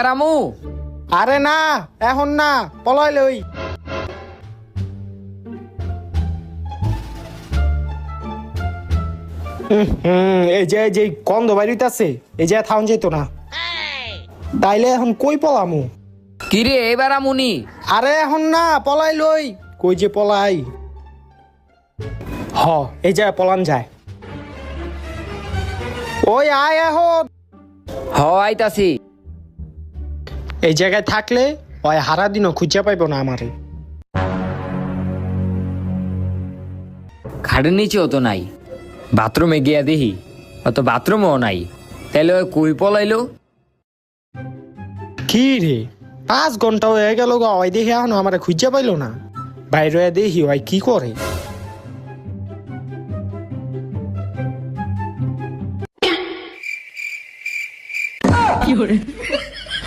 এবার আমু। আরে না, এখন না, পলাই লই। এই যে গন্ধ বাইরিতেছে, এই যে থাউন যেত না, তাইলে এখন কই পলামু? কিরে এবার আমুনি? আরে এখন না, পলাই লই। কই যে পলাই? হ, এই যে পলান যায়। ওই আয় এখন। হ আইতাছি। এই জায়গায় থাকলে ওই হারা দিনও খুঁজে পাইব না আমারে। খাটের নিচেও তো নাই, বাথরুমে গিয়া দেখি অত বাথরুমও নাই, তাইলে ওই কই পলাইলো? কি রে, 5 ঘন্টা হয়ে গেল গো, ওই দেখে এখন আমারে খুঁজে পাইলো না। বাইরে দেখি ওই কি করে।